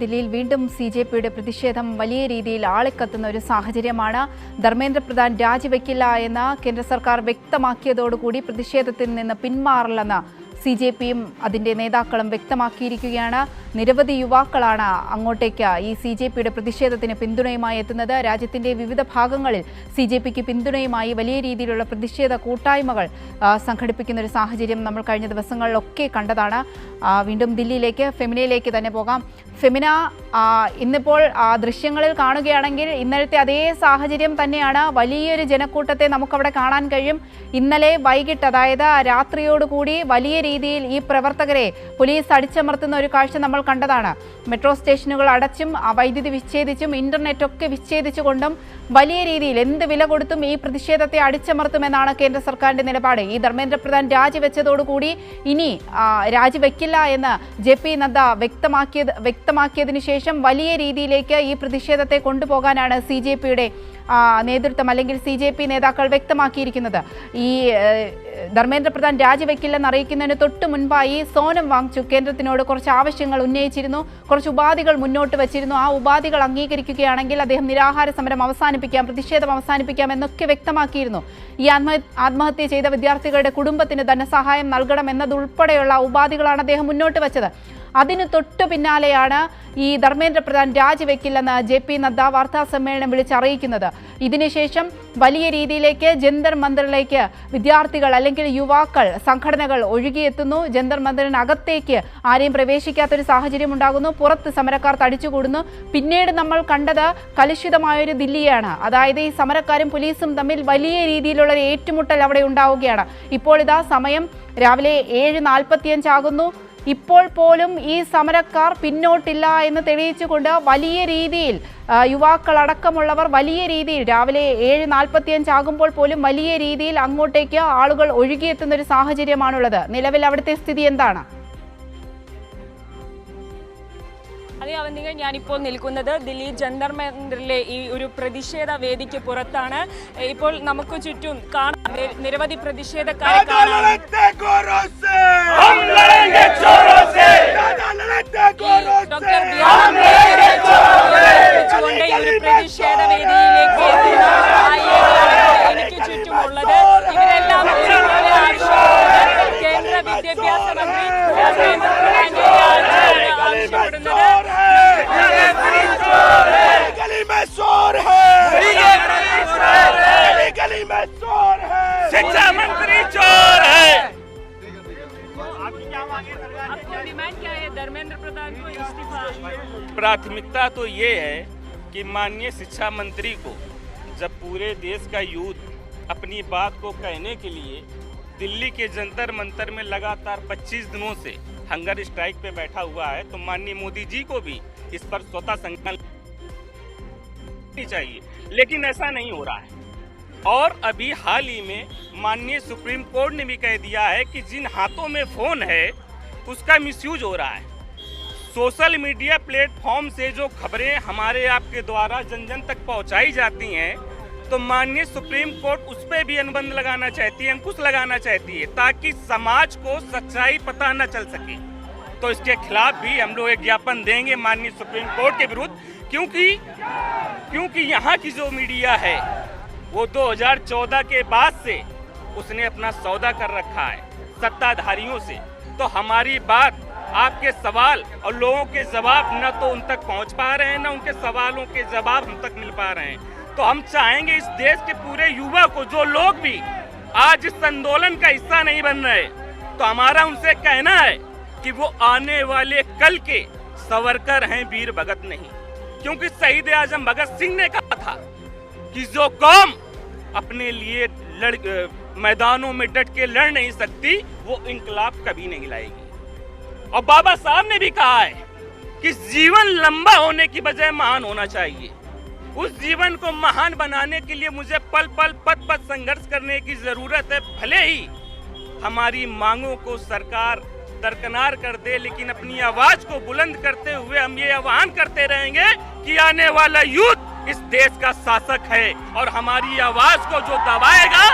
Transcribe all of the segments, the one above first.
ദില്ലിയിൽ വീണ്ടും സിജെപിയുടെ പ്രതിഷേധം വലിയ രീതിയിൽ ആളിക്കത്തുന്ന ഒരു സാഹചര്യമാണ്. ധർമ്മേന്ദ്ര പ്രധാൻ രാജിവെക്കില്ല എന്ന് കേന്ദ്ര സർക്കാർ വ്യക്തമാക്കിയതോടുകൂടി പ്രതിഷേധത്തിൽ നിന്ന് പിന്മാറില്ലെന്ന് സിജെപിയും അതിൻ്റെ നേതാക്കളും വ്യക്തമാക്കിയിരിക്കുകയാണ്. നിരവധി യുവാക്കളാണ് അങ്ങോട്ടേക്ക് ഈ സിജെപിയുടെ പ്രതിഷേധത്തിന് പിന്തുണയുമായി എത്തുന്നത്. രാജ്യത്തിൻ്റെ വിവിധ ഭാഗങ്ങളിൽ സിജെപിക്ക് പിന്തുണയുമായി വലിയ രീതിയിലുള്ള പ്രതിഷേധ കൂട്ടായ്മകൾ സംഘടിപ്പിക്കുന്ന ഒരു സാഹചര്യം നമ്മൾ കഴിഞ്ഞ ദിവസങ്ങളിലൊക്കെ കണ്ടതാണ്. വീണ്ടും ദില്ലിയിലേക്ക് ഫെമിനയിലേക്ക് തന്നെ പോകാം. ഫെമിന, ഇന്നിപ്പോൾ ദൃശ്യങ്ങളിൽ കാണുകയാണെങ്കിൽ ഇന്നലത്തെ അതേ സാഹചര്യം തന്നെയാണ്. വലിയൊരു ജനക്കൂട്ടത്തെ നമുക്കവിടെ കാണാൻ കഴിയും. ഇന്നലെ വൈകിട്ട്, അതായത് രാത്രിയോടുകൂടി വലിയ രീതിയിൽ ഈ പ്രവർത്തകരെ പോലീസ് അടിച്ചമർത്തുന്ന ഒരു കാഴ്ച നമ്മൾ കണ്ടതാണ്. മെട്രോ സ്റ്റേഷനുകൾ അടച്ചും വൈദ്യുതി വിച്ഛേദിച്ചും ഇന്റർനെറ്റൊക്കെ വിച്ഛേദിച്ചുകൊണ്ടും വലിയ രീതിയിൽ എന്ത് വില കൊടുത്തും ഈ പ്രതിഷേധത്തെ അടിച്ചമർത്തുമെന്നാണ് കേന്ദ്ര സർക്കാരിന്റെ നിലപാട്. ഈ ധർമ്മേന്ദ്ര പ്രധാൻ രാജിവെച്ചതോടുകൂടി ഇനി രാജിവെക്കില്ല എന്ന് JP നദ്ദ വ്യക്തമാക്കിയതിനു ശേഷം വലിയ രീതിയിലേക്ക് ഈ പ്രതിഷേധത്തെ കൊണ്ടുപോകാനാണ് സിജെപിയുടെ നേതൃത്വം അല്ലെങ്കിൽ സിജെപി നേതാക്കൾ വ്യക്തമാക്കിയിരിക്കുന്നത്. ഈ ധർമ്മേന്ദ്ര പ്രധാൻ രാജിവെക്കില്ലെന്ന് അറിയിക്കുന്നതിന് തൊട്ട് മുൻപായി സോനം വാങ്ചുക് കേന്ദ്രത്തിനോട് കുറച്ച് ആവശ്യങ്ങൾ ഉന്നയിച്ചിരുന്നു, കുറച്ച് ഉപാധികൾ മുന്നോട്ട് വച്ചിരുന്നു. ആ ഉപാധികൾ അംഗീകരിക്കുകയാണെങ്കിൽ അദ്ദേഹം നിരാഹാര സമരം അവസാനിപ്പിക്കാം, പ്രതിഷേധം അവസാനിപ്പിക്കാം എന്നൊക്കെ വ്യക്തമാക്കിയിരുന്നു. ഈ ആത്മഹത്യ ചെയ്ത വിദ്യാർത്ഥികളുടെ കുടുംബത്തിന് ധനസഹായം നൽകണം എന്നതുൾപ്പെടെയുള്ള ഉപാധികളാണ് അദ്ദേഹം മുന്നോട്ട് വച്ചത്. അതിന് തൊട്ടു പിന്നാലെയാണ് ഈ ധർമ്മേന്ദ്ര പ്രധാൻ രാജിവെക്കില്ലെന്ന് JP നദ്ദ വാർത്താ സമ്മേളനം വിളിച്ചറിയിക്കുന്നത്. ഇതിനുശേഷം വലിയ രീതിയിലേക്ക് ജന്തർ മന്ദിറിലേക്ക് വിദ്യാർത്ഥികൾ അല്ലെങ്കിൽ യുവാക്കൾ, സംഘടനകൾ ഒഴുകിയെത്തുന്നു. ജന്തർ മന്ദിറിനകത്തേക്ക് ആരെയും പ്രവേശിക്കാത്തൊരു സാഹചര്യം ഉണ്ടാകുന്നു. പുറത്ത് സമരക്കാർ തടിച്ചുകൂടുന്നു. പിന്നീട് നമ്മൾ കണ്ടത് കലുഷിതമായൊരു ദില്ലിയാണ്. അതായത് ഈ സമരക്കാരും പോലീസും തമ്മിൽ വലിയ രീതിയിലുള്ള ഒരു ഏറ്റുമുട്ടൽ അവിടെ ഉണ്ടാവുകയാണ്. ഇപ്പോൾ ഇതാ സമയം രാവിലെ 7:45 ആകുന്നു. ഇപ്പോൾ പോലും ഈ സമരക്കാർ പിന്നോട്ടില്ല എന്ന് തെളിയിച്ചുകൊണ്ട് വലിയ രീതിയിൽ യുവാക്കളടക്കമുള്ളവർ വലിയ രീതിയിൽ രാവിലെ 7:45 ആകുമ്പോൾ പോലും വലിയ രീതിയിൽ അങ്ങോട്ടേക്ക് ആളുകൾ ഒഴുകിയെത്തുന്ന ഒരു സാഹചര്യമാണുള്ളത്. നിലവിൽ അവിടുത്തെ സ്ഥിതി എന്താണ്? അതേ അവന്തിക, ഞാനിപ്പോൾ നിൽക്കുന്നത് ദില്ലി ജന്തർ മന്ദിറിലെ ഈ ഒരു പ്രതിഷേധ വേദിക്ക് പുറത്താണ്. ഇപ്പോൾ നമുക്ക് ചുറ്റും കാണാം നിരവധി പ്രതിഷേധക്കാരെ കാണാം. ഡോക്ടർ കൊണ്ട് ഈ ഒരു പ്രതിഷേധ വേദിയിലേക്ക് എനിക്ക് ചുറ്റുമുള്ളത് ഇവരെല്ലാം ഒരുപോലെ ആവശ്യപ്പെടുന്നത് കേന്ദ്ര വിദ്യാഭ്യാസ മന്ത്രി ധർമ്മേന്ദ്ര പ്രധാന്റെ ആവശ്യപ്പെടുന്നത്. शिक्षा मंत्री चोर है। आपकी डिमांड क्या है धर्मेंद्र प्रधान को इस्तीफा? प्राथमिकता तो ये है कि माननीय शिक्षा मंत्री को, जब पूरे देश का यूथ अपनी बात को कहने के लिए दिल्ली के जंतर मंतर में लगातार 25 दिनों से हंगर स्ट्राइक पे बैठा हुआ है, तो माननीय मोदी जी को भी इस पर स्वतः संकल्प चाहिए। लेकिन ऐसा नहीं हो रहा है। और अभी हाल ही में माननीय सुप्रीम कोर्ट ने भी कह दिया है कि जिन हाथों में फोन है उसका मिसयूज हो रहा है। सोशल मीडिया प्लेटफॉर्म से जो खबरें हमारे आपके द्वारा जन जन तक पहुंचाई जाती हैं, तो माननीय सुप्रीम कोर्ट उस पर भी अनुबंध लगाना चाहती है, अंकुश लगाना चाहती है, ताकि समाज को सच्चाई पता न चल सके। तो इसके खिलाफ भी हम लोग एक ज्ञापन देंगे माननीय सुप्रीम कोर्ट के विरुद्ध, क्योंकि यहाँ की जो मीडिया है वो 2014 के बाद से उसने अपना सौदा कर रखा है सत्ताधारियों से। तो हमारी बात, आपके सवाल और लोगों के जवाब न तो उन तक पहुंच पा रहे हैं, न उनके सवालों के जवाब हम तक मिल पा रहे हैं। तो हम चाहेंगे इस देश के पूरे युवा को, जो लोग भी आज इस आंदोलन का हिस्सा नहीं बन रहे, तो हमारा उनसे कहना है कि वो आने वाले कल के सावरकर हैं, वीर भगत नहीं। क्योंकि शहीद आजम भगत सिंह ने कहा था कि जो कौम अपने लिए मैदानों में डट के लड़ नहीं सकती, वो इनकलाब कभी नहीं लाएगी। और बाबा साहब ने भी कहा है कि जीवन लंबा होने की बजाय महान होना चाहिए। उस जीवन को महान बनाने के लिए मुझे पल पल पद पद संघर्ष करने की जरूरत है। भले ही हमारी मांगों को सरकार दरकिनार कर दे, लेकिन अपनी आवाज को बुलंद करते हुए हम ये आह्वान करते रहेंगे कि आने वाला यूथ इस देश का शासक है, और हमारी आवाज को जो दबाएगा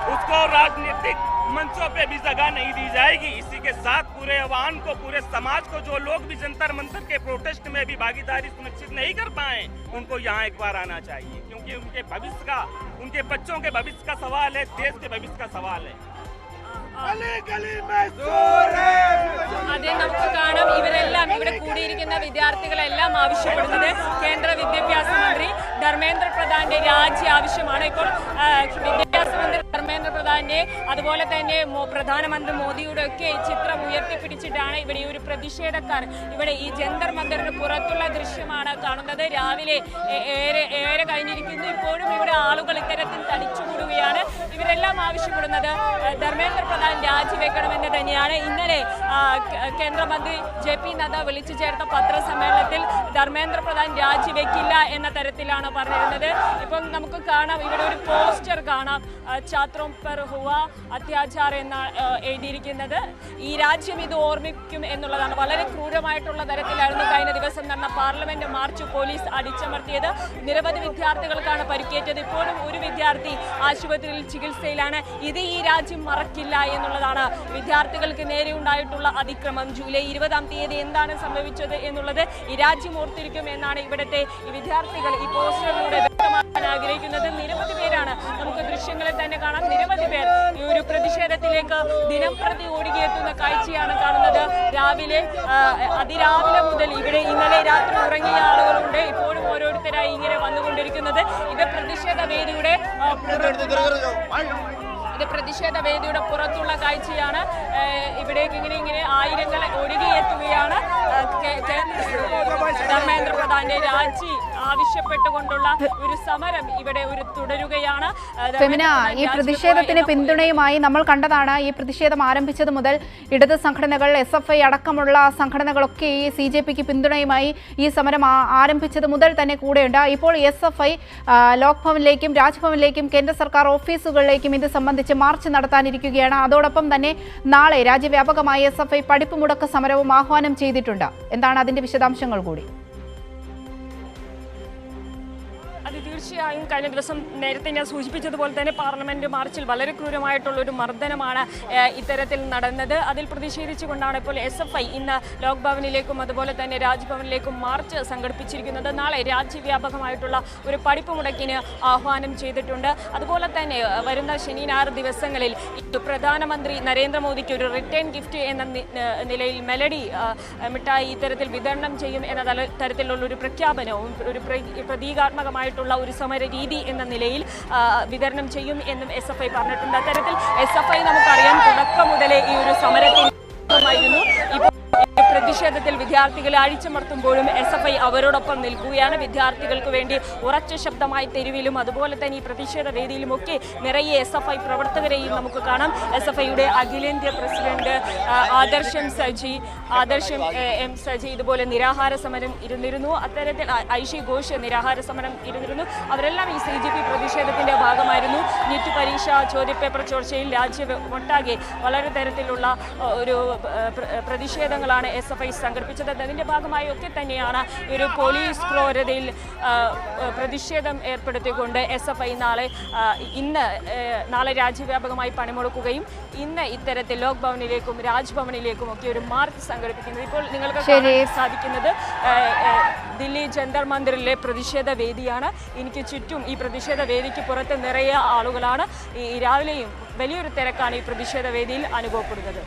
उसको राजनीतिक मंचों पे भी जगह नहीं दी जाएगी। इसी के साथ पूरे अवाम को, पूरे समाज को, जो लोग भी जंतर मंतर के प्रोटेस्ट में भी भागीदारी सुनिश्चित नहीं कर पाए, उनको यहाँ एक बार आना चाहिए, क्योंकि उनके भविष्य का, उनके बच्चों के भविष्य का सवाल है, देश के भविष्य का सवाल है। അതെ, നമുക്ക് കാണാം ഇവരെല്ലാം ഇവിടെ കൂടിയിരിക്കുന്ന വിദ്യാർത്ഥികളെല്ലാം ആവശ്യപ്പെടുന്നത് കേന്ദ്ര വിദ്യാഭ്യാസ മന്ത്രി ധർമ്മേന്ദ്ര പ്രധാന്റെ രാജി ആവശ്യമാണ്. ഇപ്പോൾ വിദ്യാഭ്യാസ മന്ത്രി ധർമ്മേന്ദ്ര പ്രധാന്റെ അതുപോലെ തന്നെ പ്രധാനമന്ത്രി മോദിയുടെ ഒക്കെ ചിത്രം ഉയർത്തിപ്പിടിച്ചിട്ടാണ് ഇവിടെ ഒരു പ്രതിഷേധക്കാർ ഇവിടെ ഈ ജന്തർ മന്ദിറിന് പുറത്തുള്ള ദൃശ്യമാണ് കാണുന്നത്. രാവിലെ ഏറെ കഴിഞ്ഞിരിക്കുന്നു. ഇപ്പോഴും ഇവിടെ ആളുകൾ ഇത്തരത്തിൽ തടിച്ചുകൂടുകയാണ്. ഇവരെല്ലാം ആവശ്യപ്പെടുന്നത് ധർമ്മേന്ദ്ര പ്രധാൻ രാജിവെക്കണമെന്ന് തന്നെയാണ്. ഇന്നലെ കേന്ദ്രമന്ത്രി JP നദ്ദ വിളിച്ചു ചേർത്ത പത്രസമ്മേളനത്തിൽ ധർമ്മേന്ദ്ര പ്രധാൻ രാജിവെക്കില്ല എന്ന തരത്തിലാണ് പറഞ്ഞിരുന്നത്. ഇപ്പം നമുക്ക് കാണാം ഇവിടെ ഒരു പോസ്റ്റർ കാണാം, ഛാത്രോം പർ ഹുവ അത്യാചാർ എന്നാണ് എഴുതിയിരിക്കുന്നത്. ഈ രാജ്യം ഇത് ഓർമ്മിക്കും എന്നുള്ളതാണ്. വളരെ ക്രൂരമായിട്ടുള്ള തരത്തിലായിരുന്നു കഴിഞ്ഞ ദിവസം നടന്ന പാർലമെന്റ് മാർച്ച് പോലീസ് അടിച്ചമർത്തിയത്. നിരവധി വിദ്യാർത്ഥികൾക്കാണ് പരിക്കേറ്റത്. ഇപ്പോഴും ഒരു വിദ്യാർത്ഥി ആശുപത്രിയിൽ ചികിത്സയിലാണ്. ഇത് ഈ രാജ്യം മറക്കില്ല എന്നുള്ളതാണ്. വിദ്യാർത്ഥികൾക്ക് നേരെ ഉണ്ടായിട്ടുള്ള അതിക്രമം ജൂലൈ 20-ാം തീയതി എന്താണ് സംഭവിച്ചത് എന്നുള്ളത് ഈ രാജ്യം ഓർത്തിരിക്കും എന്നാണ് ഇവിടുത്തെ ഈ വിദ്യാർത്ഥികൾ ഈ പോസ്റ്ററിലൂടെ വ്യക്തമാക്കാൻ ആഗ്രഹിക്കുന്നത്. നിരവധി പേരാണ്, നമുക്ക് ദൃശ്യങ്ങളിൽ തന്നെ കാണാം, നിരവധി പേർ ഈ ഒരു പ്രതിഷേധത്തിലേക്ക് ദിനം പ്രതി ഓടിയെത്തുന്ന കാഴ്ചയാണ് കാണുന്നത്. അതിരാവിലെ മുതൽ ഇവിടെ ഇന്നലെ രാത്രി ഉറങ്ങിയ ആളുകളുണ്ട്. ഇപ്പോഴും ഓരോരുത്തരായി ഇങ്ങനെ വന്നുകൊണ്ടിരിക്കുന്നത്. ഇത് പ്രതിഷേധ വേദിയുടെ പുറത്തുള്ള കാഴ്ചയാണ്. ഇവിടേക്ക് ഇങ്ങനെ ആയിരങ്ങൾ ഒഴുകിയെത്തുകയാണ്. ധർമ്മേന്ദ്ര പ്രധാന്റെ രാജി ആവശ്യപ്പെട്ടുകൊണ്ടുള്ള ഒരു സമരം ഇവിടെ തുടരുകയാണ്. ഫെമിന, ഈ പ്രതിഷേധത്തിന് പിന്തുണയുമായി നമ്മൾ കണ്ടതാണ്, ഈ പ്രതിഷേധം ആരംഭിച്ചത് മുതൽ ഇടത് സംഘടനകൾ, SFI അടക്കമുള്ള സംഘടനകളൊക്കെ ഈ CJPക്ക് പിന്തുണയുമായി ഈ സമരം ആരംഭിച്ചത് മുതൽ തന്നെ കൂടെയുണ്ട്. ഇപ്പോൾ SFI ലോക് ഭവനിലേക്കും രാജ്ഭവനിലേക്കും കേന്ദ്ര സർക്കാർ ഓഫീസുകളിലേക്കും ഇത് സംബന്ധിച്ച് മാർച്ച് നടത്താനിരിക്കുകയാണ്. അതോടൊപ്പം തന്നെ നാളെ രാജ്യവ്യാപകമായി SFI പഠിപ്പ് മുടക്ക് സമരവും ആഹ്വാനം ചെയ്തിട്ടുണ്ട്. എന്താണ് അതിന്റെ വിശദാംശങ്ങൾ കൂടി? തീർച്ചയായും കഴിഞ്ഞ ദിവസം നേരത്തെ ഞാൻ സൂചിപ്പിച്ചതുപോലെ തന്നെ പാർലമെന്റ് മാർച്ചിൽ വളരെ ക്രൂരമായിട്ടുള്ള ഒരു മർദ്ദനമാണ് ഇത്തരത്തിൽ നടന്നത്. അതിൽ പ്രതിഷേധിച്ചുകൊണ്ടാണ് ഇപ്പോൾ SFI ഇന്ന് ലോക് ഭവനിലേക്കും അതുപോലെ തന്നെ രാജ്ഭവനിലേക്കും മാർച്ച് സംഘടിപ്പിച്ചിരിക്കുന്നത്. നാളെ രാജ്യവ്യാപകമായിട്ടുള്ള ഒരു പഠിപ്പ് മുടക്കിന് ആഹ്വാനം ചെയ്തിട്ടുണ്ട്. അതുപോലെ തന്നെ വരുന്ന ശനി ഞായർ ദിവസങ്ങളിൽ പ്രധാനമന്ത്രി നരേന്ദ്രമോദിക്ക് ഒരു റിട്ടേൺ ഗിഫ്റ്റ് എന്ന നിലയിൽ മെലഡി മിഠായി ഇത്തരത്തിൽ വിതരണം ചെയ്യും എന്ന തരത്തിലുള്ള ഒരു പ്രഖ്യാപനവും ഒരു പ്രതീകാത്മകമായിട്ടുള്ള ഒരു സമര രീതി എന്ന നിലയിൽ വിതരണം ചെയ്യും എന്നും SFI പറഞ്ഞിട്ടുണ്ട്. അത്തരത്തിൽ SFI നമുക്കറിയാം തുടക്കം മുതലേ ഈ ഒരു സമരത്തിൽ ഇപ്പോൾ പ്രതിഷേധത്തിൽ വിദ്യാർത്ഥികളെ അഴിച്ചമർത്തുമ്പോഴും SFI അവരോടൊപ്പം നിൽക്കുകയാണ്. വിദ്യാർത്ഥികൾക്ക് വേണ്ടി ഉറച്ച ശബ്ദമായി തെരുവിലും അതുപോലെ തന്നെ ഈ പ്രതിഷേധ വേദിയിലുമൊക്കെ നിറയെ SFI പ്രവർത്തകരെയും നമുക്ക് കാണാം. SFIയുടെ അഖിലേന്ത്യാ പ്രസിഡന്റ് ആദർശം എം സജി ഇതുപോലെ നിരാഹാര സമരം ഇരുന്നിരുന്നു. അത്തരത്തിൽ ഐഷി ഘോഷ് നിരാഹാര സമരം ഇരുന്നിരുന്നു. അവരെല്ലാം ഈ CJP പ്രതിഷേധത്തിന്റെ ഭാഗമായിരുന്നു. നീറ്റ് പരീക്ഷ ചോദ്യപേപ്പർ ചോർച്ചയിൽ രാജ്യമൊട്ടാകെ വളരെ തരത്തിലുള്ള ഒരു പ്രതിഷേധങ്ങളാണ് SFI സംഘടിപ്പിച്ചത്. അതിന്റെ ഭാഗമായി ഒക്കെ തന്നെയാണ് ഒരു പോലീസ് ക്രൂരതയിൽ പ്രതിഷേധം ഏർപ്പെടുത്തിക്കൊണ്ട് SFI നാളെ രാജ്യവ്യാപകമായി പണിമുടക്കുകയും ഇന്ന് ഇത്തരത്തിൽ ലോക് ഭവനിലേക്കും രാജ്ഭവനിലേക്കും ഒക്കെ ഒരു മാർച്ച് സംഘടിപ്പിക്കുന്നത്. ഇപ്പോൾ നിങ്ങൾക്ക് കാണാൻ സാധിക്കുന്നത് ദില്ലി ജന്തർ മന്ദിറിലെ പ്രതിഷേധ വേദിയാണ്. എനിക്ക് ചുറ്റും ഈ പ്രതിഷേധ വേദിക്ക് പുറത്ത് നിറയെ ആളുകളാണ്. ഈ രാവിലെയും വലിയൊരു തിരക്കാണ് ഈ പ്രതിഷേധ വേദിയിൽ അനുഭവപ്പെടുന്നത്.